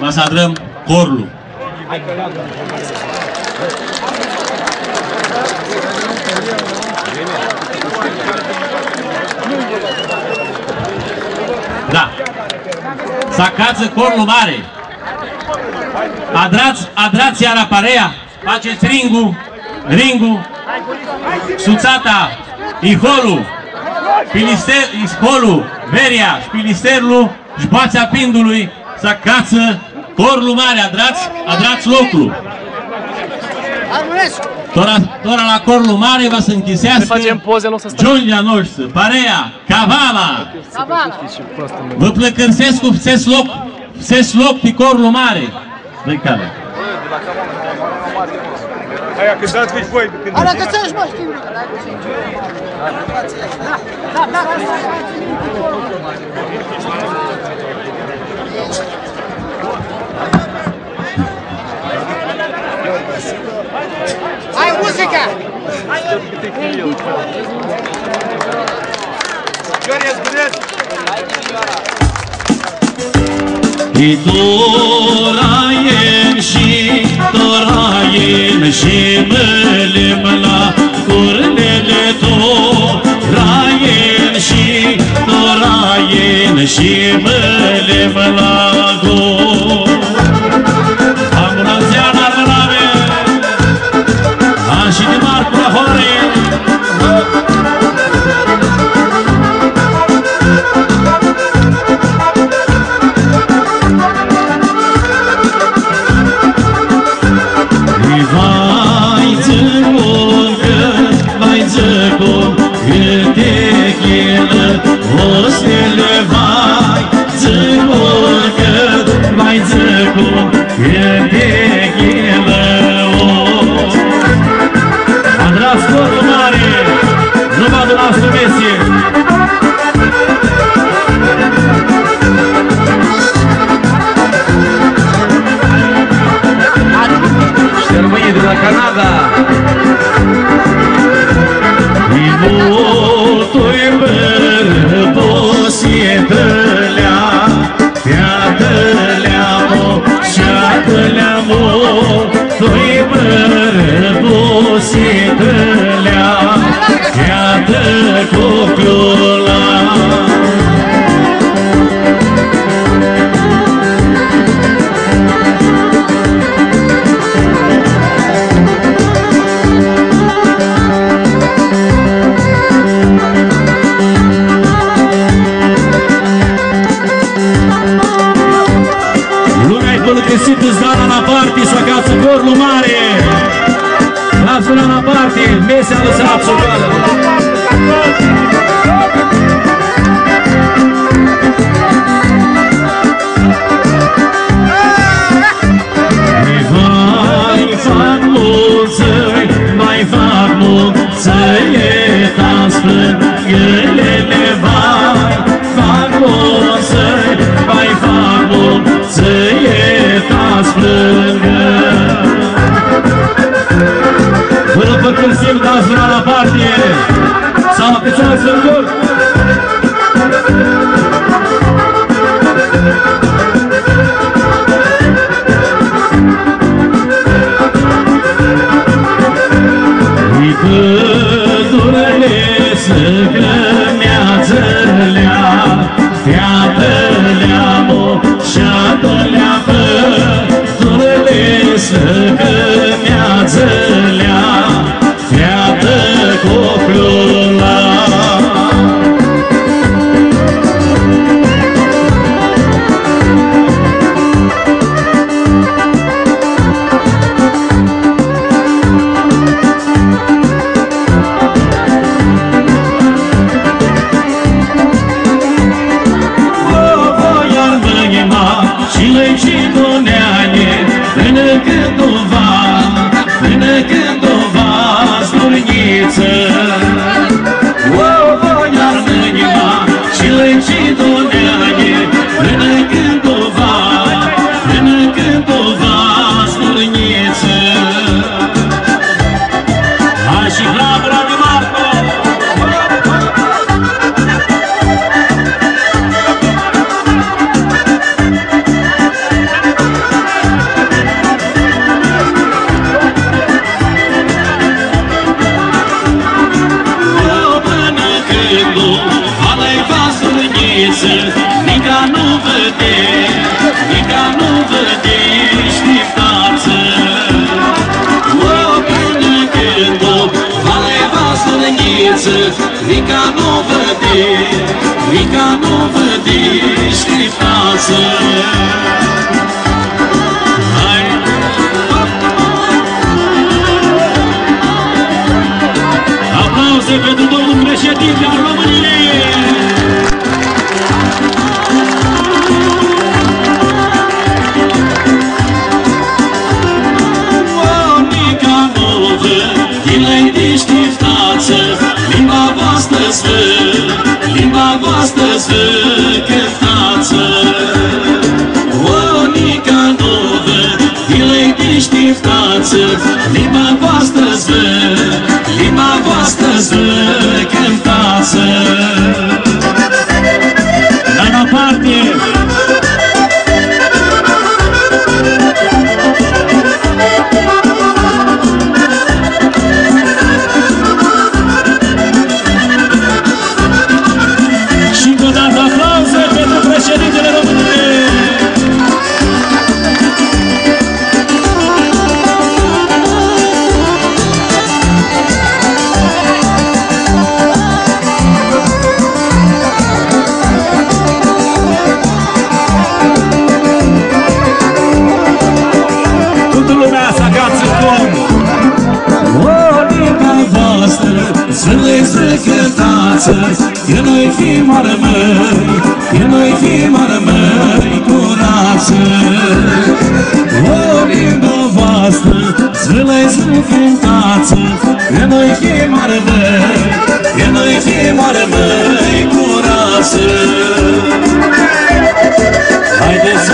Masadrăm Corlu. Da. Sacață Corlu Mare. Adrați iar aparea. Faceți ringul. Suțata, Iholu, Iholu, Veria, Pilisterlu, Jboața Pindului, Sacață, Corlu Mare, adrați locul. Tora la Corlu Mare va să închisească Giulia noastră, Parea, Cavala. Vă plăcărsesc cu ses loc pe Corlu Mare. Dă-i calea. Aia, când dați veți voi. Ala că ți-aș mă știu. Hai muzica! Gheorghe, spuneți! I toraiem și mălim la urnele toraiem și mălim la gol. Ambulanția n-armălave, și de Marcu la Hore. Rica nu vădi știftață. Hai! Aplauze pentru domnul președinte al României! Limba voastră zvă cântață. O, nica novă, dilei de știftață. Limba voastră zvă cântață. La parte! Președintele României! Toată lumea să agață cum! Onica voastră, zvârle cântață, că noi fim armări, că noi fim armări curață. Onica voastră, zvârle cântață, că noi fim armări, că noi fim armări curață. Haideți să...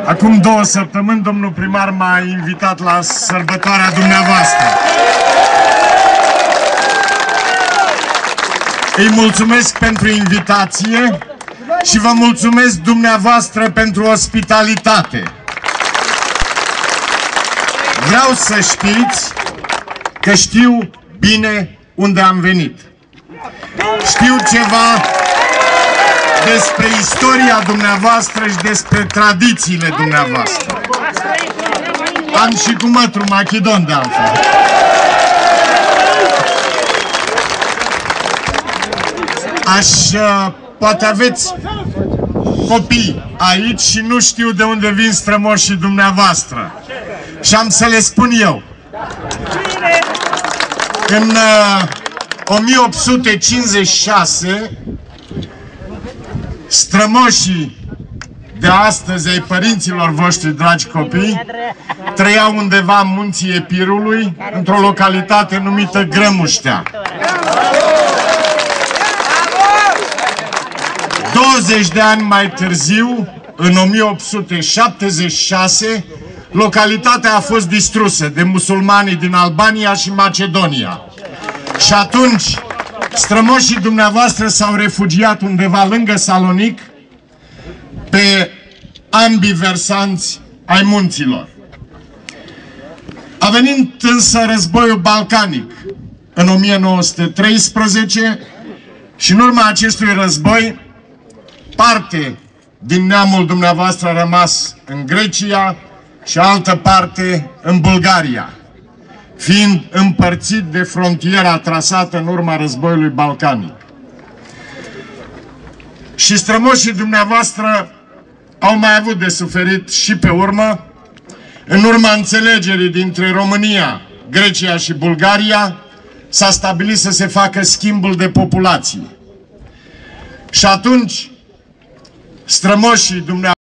Acum 2 săptămâni, domnul primar m-a invitat la sărbătoarea dumneavoastră. Îi mulțumesc pentru invitație și vă mulțumesc dumneavoastră pentru ospitalitate. Vreau să știți că știu bine unde am venit. Știu ceva despre istoria dumneavoastră și despre tradițiile dumneavoastră. Am și cu mătru Machidon de altfel. Poate aveți copii aici și nu știu de unde vin strămoșii dumneavoastră. Și am să le spun eu. În 1856, strămoșii de astăzi ai părinților voștri, dragi copii, trăiau undeva în munții Epirului, într-o localitate numită Grămuștea. 20 de ani mai târziu, în 1876, localitatea a fost distrusă de musulmanii din Albania și Macedonia. Și atunci, strămoșii dumneavoastră s-au refugiat undeva lângă Salonic, pe ambii versanți ai munților. A venit însă războiul balcanic în 1913 și în urma acestui război, parte din neamul dumneavoastră a rămas în Grecia și altă parte în Bulgaria, fiind împărțit de frontiera trasată în urma războiului balcanic. Și strămoșii dumneavoastră au mai avut de suferit și pe urmă, în urma înțelegerii dintre România, Grecia și Bulgaria, s-a stabilit să se facă schimbul de populații. Și atunci, strămoșii dumneavoastră